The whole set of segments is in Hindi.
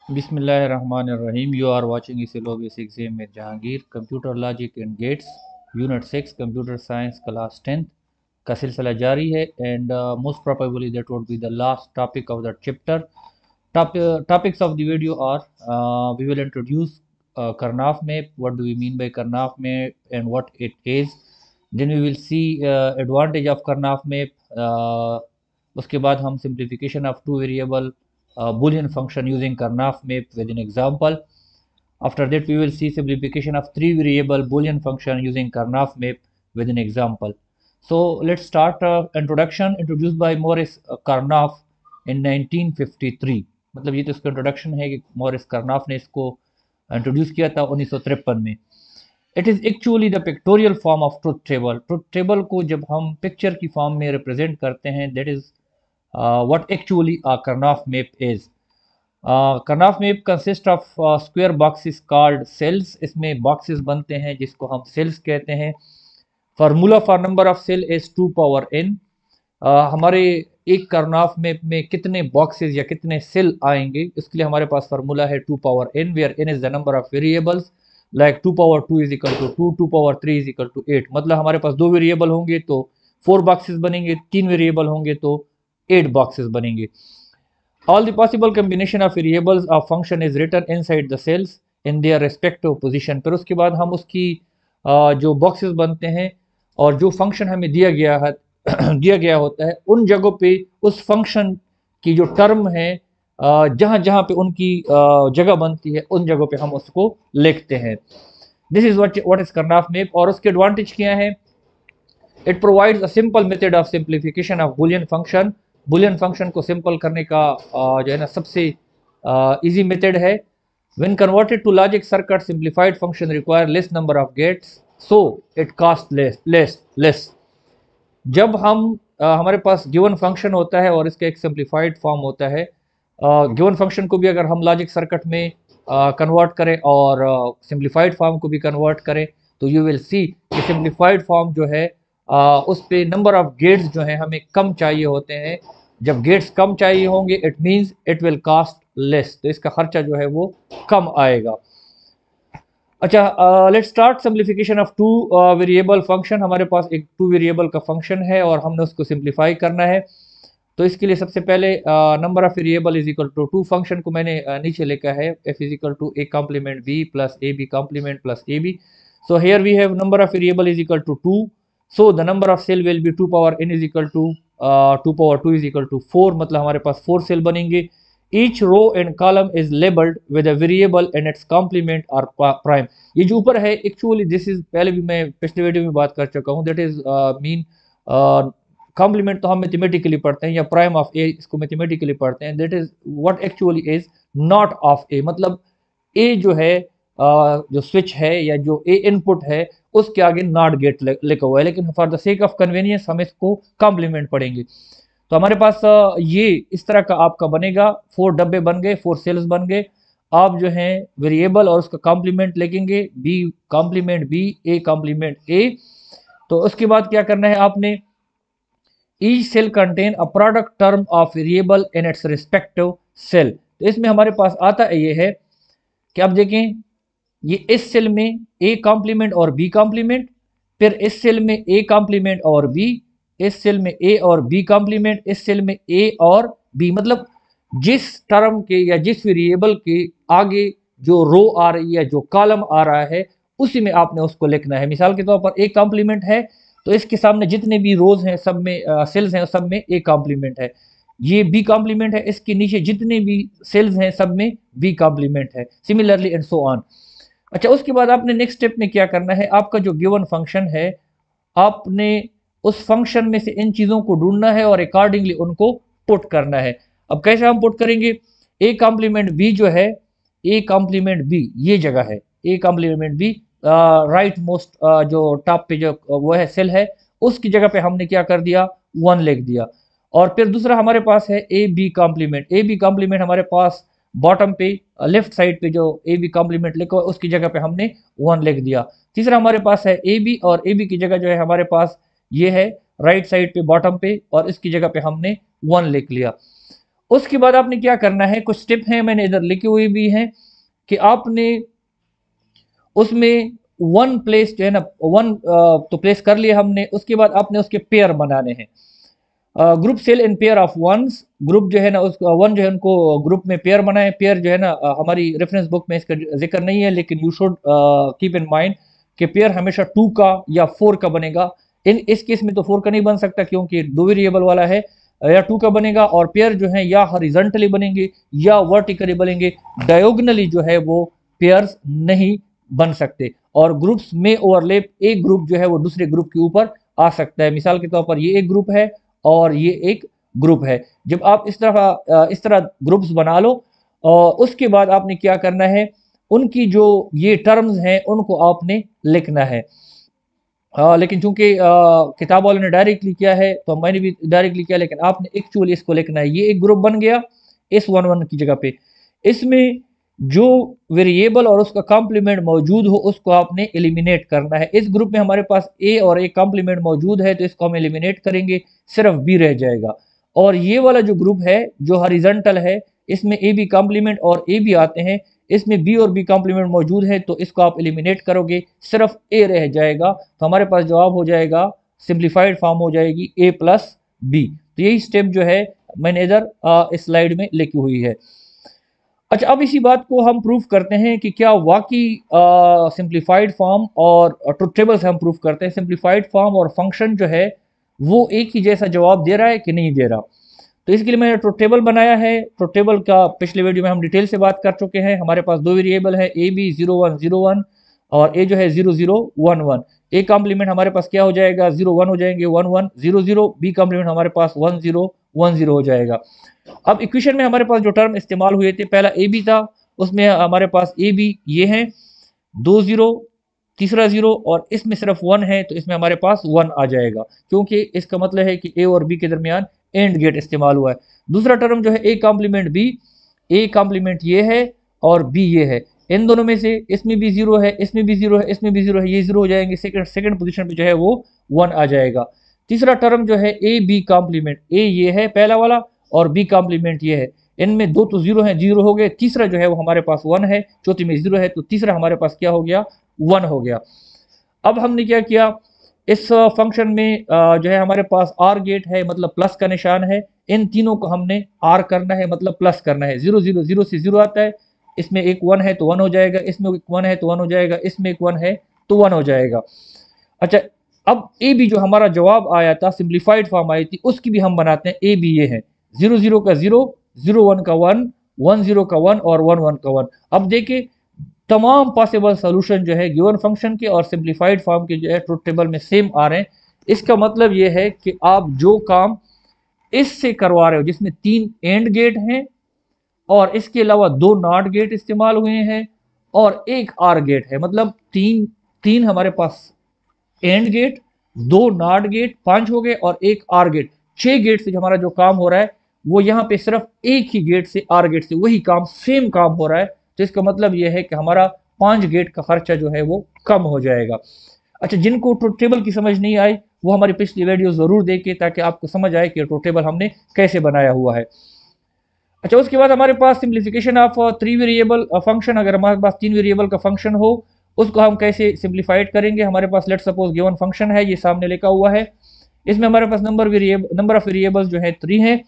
Bismillahirrahmanirrahim. You are watching Isilo Basics with Jahangir. Computer Logic and Gates, Unit 6, Computer Science, Class 10th का सिलसिला जारी है and most probably that would be the last topic of the chapter. Topics of the video are we will introduce Karnaugh map. What do we mean by Karnaugh map and what it is? Then we will see advantage of Karnaugh map. उसके बाद हम simplification of two variable Boolean function using Karnaugh map with an example. After that, we will see simplification of three variable Boolean function using Karnaugh map with an example. So let's start introduction introduced by Maurice Karnaugh in 1953. मतलब ये तो इसका इंट्रोडक्शन है कि मॉरिस कार्नाफ ने इसको इंट्रोड्यूस किया था 1953 में. It is actually the pictorial form of truth table. Truth table को जब हम पिक्चर की फॉर्म में रिप्रेजेंट करते हैं, that is what actually a Karnaugh map is. Karnaugh map consists of square boxes called cells. इसमें boxes बनते हैं जिसको हम cells कहते हैं. Formula for number of cell is 2 power n. हमारे एक करनाफ मैप में कितने बॉक्सेस या कितने सेल आएंगे, इसके लिए हमारे पास फार्मूला है 2 power n, where n is the number of variables. Like 2 power 2 is equal to 2, 2 power 3 is equal to 8. मतलब हमारे पास 2 वेरिएबल होंगे तो 4 बॉक्सेस बनेंगे, 3 वेरिएबल होंगे तो 8 बॉक्सेस बनेंगे. All the possible combination of variables of function is written inside the cells in their respective position. फिर उसके बाद हम उसकी जो बॉक्सेस बनते हैं और जो फंक्शन हमें दिया गया है दिया गया होता है उन जगहों पे उस फंक्शन की जो टर्म है जहाँ जहाँ पे उनकी जगह बनती है उन जगहों पे हम उसको लिखते हैं. This is what is Karnaugh map. और उसके एडवांटेज क्या है? It provides a simple method of simplification of Boolean function. Boolean function को सिंपल करने का जो है ना सबसे इजी मेथड है. When converted to logic circuit simplified function require less number of gates, so it cost less. जब हम हमारे पास गिवन फंक्शन होता है और इसका एक सिंप्लीफाइड फॉर्म होता है, गिवन फंक्शन को भी अगर हम लॉजिक सर्किट में कन्वर्ट करें और सिंप्लीफाइड फॉर्म को भी कन्वर्ट करें तो यू विल सी कि सिंप्लीफाइड फॉर्म जो है उस पे नंबर ऑफ गेट्स जो है हमें कम चाहिए होते हैं. जब गेट्स कम चाहिए होंगे it means it will cost less, तो इसका खर्चा जो है वो कम आएगा. अच्छा, let's start simplification of two variable function. हमारे पास एक टू वेरिएबल का फंक्शन है और हमने उसको सिंप्लीफाई करना है. तो इसके लिए सबसे पहले number of variable is equal to 2. Function को मैंने नीचे लिखा है f is equal to a complement b plus ab complement plus ab. So here we have number of variable is equal to 2. So the number of cell will be 2 power n is equal to 2 power 2 is equal to 4. मतलब हमारे पास 4 सेल बनेंगे. Each row and column is labelled with a variable and its complement और प्राइम. ये जो ऊपर है एक्चुअली दिस इज, पहले भी मैं पिछले वीडियो में बात कर चुका हूँ, दैट इज मीन कॉम्प्लीमेंट तो हम मैथमेटिकली पढ़ते हैं या प्राइम ऑफ ए इसको मैथमेटिकली पढ़ते हैं. That is what actually is NOT of A. मतलब ए जो है जो स्विच है या जो ए इनपुट है उसके आगे नॉट गेट लिखा हुआ है, लेकिन for the sake of convenience हम इसको कॉम्प्लीमेंट पढ़ेंगे. तो हमारे पास ये इस तरह का आपका बनेगा. 4 डब्बे बन गए, 4 सेल्स बन गए. आप जो है वेरिएबल और उसका कॉम्प्लीमेंट लिखेंगे, B complement B, A complement A. तो उसके बाद क्या करना है आपने, each cell contain a product term of variable in its respective cell. तो इसमें हमारे पास आता ये है कि आप देखें ये इस सेल में ए कॉम्प्लीमेंट और बी कॉम्प्लीमेंट, फिर इस सेल में ए कॉम्प्लीमेंट और बी, इस सेल में ए और बी कॉम्प्लीमेंट, इस सेल में ए और बी. मतलब जिस टर्म के या जिस वेरिएबल के आगे जो रो आ रही है, जो कॉलम आ रहा है, उसी में आपने उसको लिखना है. मिसाल के तौर पर ए कॉम्प्लीमेंट है तो इसके सामने जितने भी रोज हैं सब में सेल्स हैं सब में ए कॉम्प्लीमेंट है. ये बी कॉम्प्लीमेंट है, इसके नीचे जितने भी सेल्स हैं सब में बी कॉम्प्लीमेंट है. Similarly and so on. अच्छा, उसके बाद आपने नेक्स्ट स्टेप में क्या करना है, आपका जो गिवन फंक्शन है आपने उस फंक्शन में से इन चीज़ों को ढूंढना है और अकॉर्डिंगली उनको पुट करना है. अब कैसे हम पुट करेंगे, ए कॉम्प्लीमेंट बी जो है, ए कॉम्प्लीमेंट बी ये जगह है, A complement B right most जो टॉप पे जो वो है सेल है उसकी जगह पे हमने क्या कर दिया, 1 लिख दिया. और फिर दूसरा हमारे पास है A B complement. A B complement हमारे पास बॉटम पे लेफ्ट साइड पे जो ए बी कॉम्प्लीमेंट लिखा है उसकी जगह पे हमने 1 लिख दिया. तीसरा हमारे पास है ए बी, और ए बी की जगह जो है हमारे पास ये है राइट साइड पे बॉटम पे, और इसकी जगह पे हमने 1 लिख लिया. उसके बाद आपने क्या करना है, कुछ स्टेप हैं मैंने इधर लिखे हुए भी हैं कि आपने उसमें वन प्लेस जो है ना, वन तो प्लेस कर लिया हमने। उसके बाद आपने उसके पेयर बनाने हैं। Group cell in pair of ones, group जो है ना उसको वन जो है उनको ग्रुप में पेयर बनाए। पेयर जो है ना हमारी रेफरेंस बुक में इसका जिक्र नहीं है, लेकिन you should keep in mind कि पेयर हमेशा 2 का या 4 का बनेगा। इस केस में तो 4 का नहीं बन सकता क्योंकि 2 वेरिएबल वाला है। या 2 का बनेगा। और पेयर जो है या हॉरिजॉन्टली बनेंगे या वर्टिकली बनेंगे, डायगोनली जो है वो पेयर्स नहीं बन सकते। और ग्रुप्स में ओवरलैप, एक ग्रुप जो है वो दूसरे ग्रुप के ऊपर आ सकता है। मिसाल के तौर पर ये एक ग्रुप है और ये एक ग्रुप है। जब आप इस तरह ग्रुप्स बना लो, और उसके बाद आपने क्या करना है, उनकी जो ये टर्म्स हैं उनको आपने लिखना है। लेकिन चूंकि किताब वालों ने डायरेक्टली किया है तो मैंने भी डायरेक्टली किया, लेकिन आपने एक्चुअली इसको लिखना है। ये एक ग्रुप बन गया इस वन वन की जगह पे। इसमें जो वेरिएबल और उसका कॉम्प्लीमेंट मौजूद हो उसको आपने एलिमिनेट करना है। इस ग्रुप में हमारे पास ए और एक कॉम्प्लीमेंट मौजूद है तो इसको हम एलिमिनेट करेंगे, सिर्फ बी रह जाएगा। और ये वाला जो ग्रुप है जो हॉरिजॉन्टल है, इसमें ए बी कॉम्प्लीमेंट और ए बी आते हैं, इसमें बी और बी कॉम्प्लीमेंट मौजूद है तो इसको आप एलिमिनेट करोगे, सिर्फ ए रह जाएगा। तो हमारे पास जवाब हो जाएगा, सिंप्लीफाइड फॉर्म हो जाएगी ए प्लस बी। तो यही स्टेप जो है मैंने इधर इस स्लाइड में लिखी हुई है। अच्छा, अब इसी बात को हम प्रूफ करते हैं कि क्या वाकई सिंप्लीफाइड फॉर्म और ट्रुथ टेबल से हम प्रूफ करते हैं सिंप्लीफाइड फॉर्म और फंक्शन जो है वो एक ही जैसा जवाब दे रहा है कि नहीं दे रहा। तो इसके लिए मैंने ट्रुथ टेबल बनाया है। ट्रुथ टेबल का पिछले वीडियो में हम डिटेल से बात कर चुके हैं। हमारे पास 2 वेरिएबल है, ए बी 0101 और ए जो है 0011। ए कॉम्प्लीमेंट हमारे पास क्या हो जाएगा, 01 हो जाएंगे 1100। बी कॉम्प्लीमेंट हमारे पास 1010 हो जाएगा। अब इक्वेशन में हमारे पास जो टर्म इस्तेमाल हुए थे, पहला ए बी था, उसमें हमारे पास ए बी ये है 20, तीसरा 0 और इसमें सिर्फ 1 है तो इसमें हमारे पास 1 आ जाएगा, क्योंकि इसका मतलब है कि ए और बी के दरमियान एंड गेट इस्तेमाल हुआ है। दूसरा टर्म जो है A complement B, A complement ये है और बी ये है। इन दोनों में से इसमें भी 0 है, इसमें भी 0 है, इसमें भी 0 है, ये 0 हो जाएंगे। सेकंड पोजीशन पे जो है वो 1 आ जाएगा। तीसरा टर्म जो है ए बी कॉम्प्लीमेंट, ए ये है पहला वाला और बी कॉम्प्लीमेंट ये है। इनमें दो तो 0 है, 0 हो गए। तीसरा जो है वो हमारे पास 1 है, चौथी में 0 है तो तीसरा हमारे पास क्या हो गया, 1 हो गया। अब हमने क्या किया, इस फंक्शन में जो है हमारे पास आर गेट है, मतलब प्लस का निशान है। इन तीनों को हमने आर करना है, मतलब प्लस करना है। 0 0 0 से 0 आता है, इसमें एक 1 है तो 1 हो जाएगा, इसमें एक 1 है तो 1 हो जाएगा, इसमें एक 1 है तो 1 हो जाएगा। अच्छा, अब ए बी जो हमारा जवाब आया था, सिंप्लीफाइड फॉर्म आई थी, उसकी भी हम बनाते हैं। ए बी ये है 0 0 का 0, 0 1 का 1, 1 0 का 1 और 1 1 का 1। अब देखिए तमाम पॉसिबल सोल्यूशन जो है गिवन फंक्शन के और सिंप्लीफाइड फॉर्म के जो है ट्रुथ टेबल में सेम आ रहे हैं। इसका मतलब ये है कि आप जो काम इससे करवा रहे हो, जिसमें 3 एंड गेट हैं और इसके अलावा 2 नॉट गेट इस्तेमाल हुए हैं और एक आर गेट है, मतलब तीन तीन हमारे पास एंड गेट, 2 नॉट गेट, 5 हो गए और एक आर गेट, 6 गेट से हमारा जो काम हो रहा है वो यहाँ पे सिर्फ एक ही गेट से, आर गेट से वही काम, सेम काम हो रहा है। तो इसका मतलब यह है कि हमारा 5 गेट का खर्चा जो है वो कम हो जाएगा। अच्छा, जिनको ट्रुथ टेबल की समझ नहीं आई वो हमारी पिछली वीडियो जरूर देखें ताकि आपको समझ आए कि ट्रुथ टेबल हमने कैसे बनाया हुआ है। अच्छा, उसके बाद हमारे पास सिंप्लीफिकेशन ऑफ 3 वेरिएबल फंक्शन। अगर हमारे पास 3 वेरिएबल का फंक्शन हो उसको हम कैसे सिंप्लीफाइड करेंगे। हमारे पास लेट सपोज गिवन फंक्शन है, ये सामने लिखा हुआ है। इसमें हमारे पास नंबर ऑफ वेरिएबल्स जो है 3 है।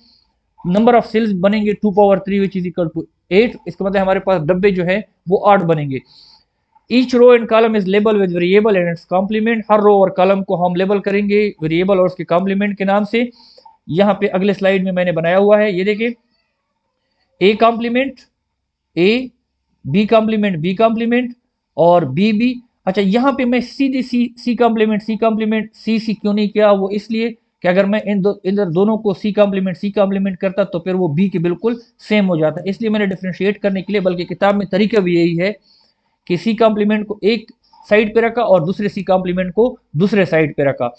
नंबर ऑफ सेल्स बनेंगे 2 power 3 which is equal to 8। इसका मतलब हमारे पास डब्बे जो है वो 8 बनेंगे। Each row and column is label with variable and its complement. हर रो और कॉलम को हम लेबल करेंगे वेरिएबल और उसके कॉम्प्लीमेंट के नाम से। यहाँ पे अगले स्लाइड में मैंने बनाया हुआ है, ये देखिए, A complement A, B complement B complement और बी बी। अच्छा, यहाँ पे मैं सीधे सी कॉम्प्लीमेंट सी क्यों नहीं किया, वो इसलिए कि अगर मैं इधर दोनों को सी कॉम्प्लीमेंट करता तो फिर वो बी के बिल्कुल सेम हो जाता, इसलिए मैंने डिफ्रेंशिएट करने के लिए, बल्कि किताब में तरीका भी यही है कि सी कॉम्प्लीमेंट को एक साइड पे रखा और दूसरे सी कॉम्प्लीमेंट को दूसरे साइड पे रखा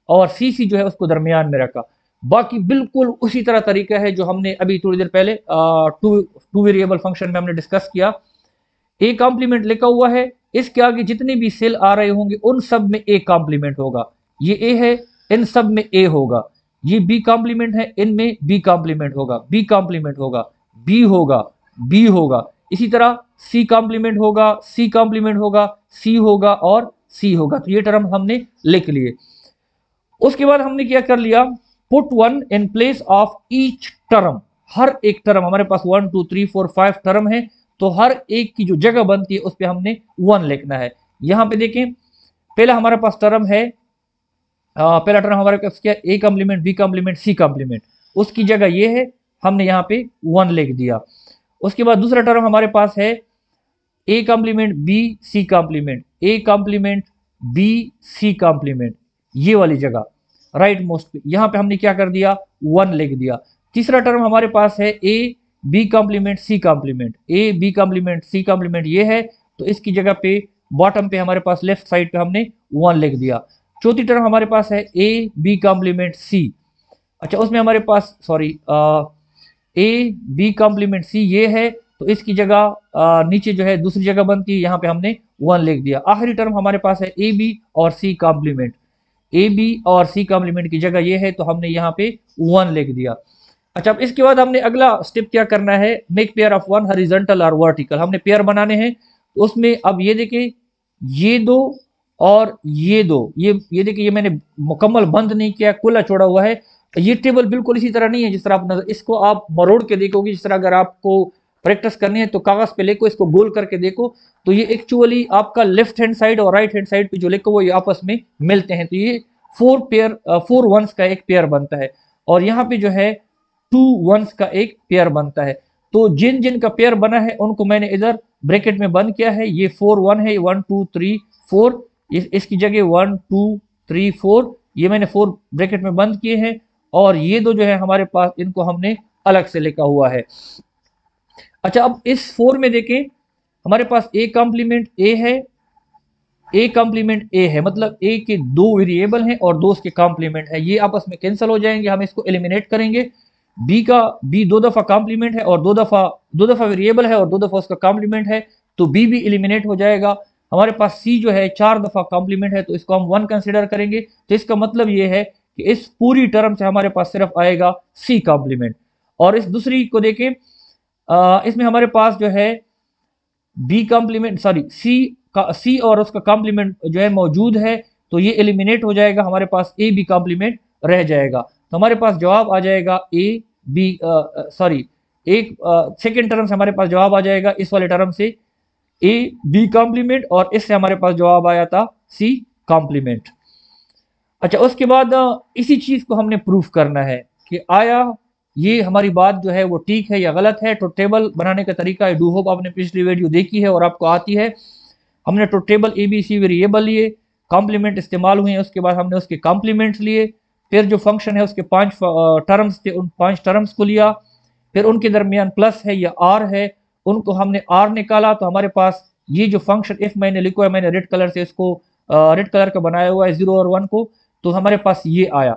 और सी जो है उसको दरमियान में रखा। बाकी बिल्कुल उसी तरह तरीका है जो हमने अभी थोड़ी देर पहले टू वेरिएबल फंक्शन में हमने डिस्कस किया। ए कॉम्प्लीमेंट लिखा हुआ है, इसके आगे जितने भी सेल आ रहे होंगे उन सब में ए कॉम्प्लीमेंट होगा। ये ए है, इन सब में ए होगा। ये बी कॉम्प्लीमेंट है, इनमें बी कॉम्प्लीमेंट होगा, बी कॉम्प्लीमेंट होगा, बी होगा, बी होगा। इसी तरह सी कॉम्प्लीमेंट होगा, सी कॉम्प्लीमेंट होगा, सी होगा और सी होगा। तो ये टर्म हमने लिख लिए। उसके बाद हमने क्या कर लिया, put one in place of each term. हर एक टर्म, हमारे पास 1 2 3 4 5 टर्म है, तो हर एक की जो जगह बनती है उस पर हमने 1 लिखना है। यहां पे देखें, पहला हमारे पास टर्म है, पहला टर्म हमारे पास क्या, A complement, B complement, C complement, उसकी जगह ये है, हमने यहाँ पे 1 लिख दिया। उसके बाद दूसरा टर्म हमारे पास है A complement B C complement, A complement B C complement, ये वाली जगह राइट मोस्ट पे, यहां पे हमने क्या कर दिया, 1 लिख दिया। तीसरा टर्म हमारे पास है A B complement C complement, A B complement C complement ये है, तो इसकी जगह पे बॉटम पे हमारे पास लेफ्ट साइड पे हमने 1 लिख दिया। चौथी टर्म हमारे पास है ए बी कॉम्प्लीमेंट सी, अच्छा उसमें हमारे पास sorry A B complement C ये है, तो इसकी जगह नीचे जो है दूसरी जगह बनती है, यहाँ पे हमने 1 लिख दिया। आखिरी टर्म हमारे पास है ए बी और सी कॉम्प्लीमेंट, ए बी और सी कॉम्प्लीमेंट की जगह ये है, तो हमने यहाँ पे 1 लिख दिया। अच्छा, अब इसके बाद हमने अगला स्टेप क्या करना है, make pair of one horizontal और वर्टिकल, हमने पेयर बनाने हैं। तो उसमें अब ये देखिए, ये दो और ये दो, ये देखिए, ये मैंने मुकम्मल बंद नहीं किया, खुला छोड़ा हुआ है। ये टेबल बिल्कुल इसी तरह नहीं है जिस तरह आप नजर, इसको आप मरोड़ के देखोगे, जिस तरह अगर आपको प्रैक्टिस करनी है तो कागज पे लिखो, इसको गोल करके देखो, तो ये एक्चुअली आपका लेफ्ट हैंड साइड और राइट हैंड साइड पे जो लिखो वो ये आपस में मिलते हैं। तो ये 4 वंस का एक पेयर बनता है, और यहाँ पे जो है 2 वंस का एक पेयर बनता है। तो जिन जिन का पेयर बना है उनको मैंने इधर ब्रैकेट में बंद किया है। ये 4 1 है, 1 2 3 4, इसकी जगह 1 2 3 4, ये मैंने 4 ब्रैकेट में बंद किए हैं। और ये दो जो है हमारे पास, इनको हमने अलग से लिखा हुआ है। अच्छा, अब इस 4 में देखें, हमारे पास ए कॉम्प्लीमेंट ए है, ए कॉम्प्लीमेंट ए है, मतलब ए के 2 वेरिएबल हैं और 2 उसके कॉम्प्लीमेंट है, ये आपस में कैंसिल हो जाएंगे, हम इसको एलिमिनेट करेंगे। बी 2 दफा कॉम्प्लीमेंट है और 2 दफा वेरिएबल है और 2 दफा उसका कॉम्प्लीमेंट है, तो बी भी एलिमिनेट हो जाएगा। हमारे पास सी जो है 4 दफा कॉम्प्लीमेंट है, तो इसको हम 1 कंसिडर करेंगे। तो इसका मतलब ये है कि इस पूरी टर्म से हमारे पास सिर्फ आएगा सी कॉम्प्लीमेंट। और इस दूसरी को देखें, इसमें हमारे पास जो है बी कॉम्प्लीमेंट सॉरी सी और उसका कॉम्प्लीमेंट जो है मौजूद है, तो ये एलिमिनेट हो जाएगा, हमारे पास ए बी कॉम्प्लीमेंट रह जाएगा। तो हमारे पास जवाब आ जाएगा ए बी सॉरी एक सेकेंड टर्म से हमारे पास जवाब आ जाएगा इस वाले टर्म से ए बी कॉम्प्लीमेंट, और इससे हमारे पास जवाब आया था सी कॉम्प्लीमेंट। अच्छा, उसके बाद इसी चीज को हमने प्रूफ करना है कि आया ये हमारी बात जो है वो ठीक है या गलत है। तो टेबल बनाने का तरीका है, डू होप आपने पिछली वीडियो देखी है और आपको आती है। हमने तो table A B C variable लिए, कॉम्प्लीमेंट इस्तेमाल हुए हैं, उसके बाद हमने उसके कॉम्प्लीमेंट्स लिए, फिर जो फंक्शन है उसके 5 टर्म्स थे, उन 5 टर्म्स को लिया, फिर उनके दरमियान प्लस है या आर है, उनको हमने आर निकाला। तो हमारे पास ये जो फंक्शन इफ मैंने लिखा है, मैंने रेड कलर से इसको रेड कलर का बनाया हुआ है 0 और 1 को, तो हमारे पास ये आया।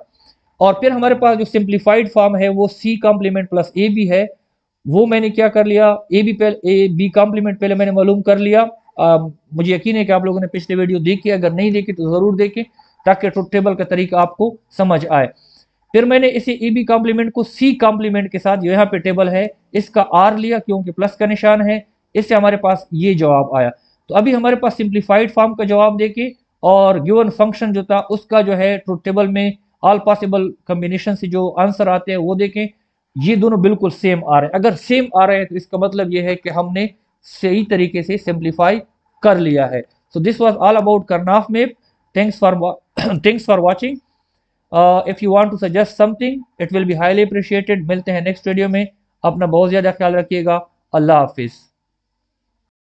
और फिर हमारे पास जो सिंप्लीफाइड फॉर्म है वो C complement plus A B है, वो मैंने क्या कर लिया, ए बी पहले ए बी कॉम्प्लीमेंट पहले मैंने मालूम कर लिया। मुझे यकीन है कि आप लोगों ने पिछले वीडियो देखी, अगर नहीं देखी तो ज़रूर देखें ताकि ट्रुथ टेबल का तरीका आपको समझ आए। फिर मैंने इसे ए बी कॉम्प्लीमेंट को सी कॉम्प्लीमेंट के साथ, यहाँ पे टेबल है, इसका आर लिया क्योंकि प्लस का निशान है, इससे हमारे पास ये जवाब आया। तो अभी हमारे पास सिंप्लीफाइड फॉर्म का जवाब देके और गिवन फंक्शन जो था उसका जो है ट्रुथ टेबल में ऑल पॉसिबल कॉम्बिनेशन से जो आंसर आते हैं वो देखें, ये दोनों बिल्कुल सेम आ रहे हैं। अगर सेम आ रहे हैं तो इसका मतलब ये है कि हमने सही तरीके से सिंप्लीफाई कर लिया है। So this was all about Karnaugh map. Thanks for watching. If you want to suggest something it will be highly appreciated. मिलते हैं नेक्स्ट वीडियो में, अपना बहुत ज़्यादा ख्याल रखिएगा। अल्लाह हाफिज़।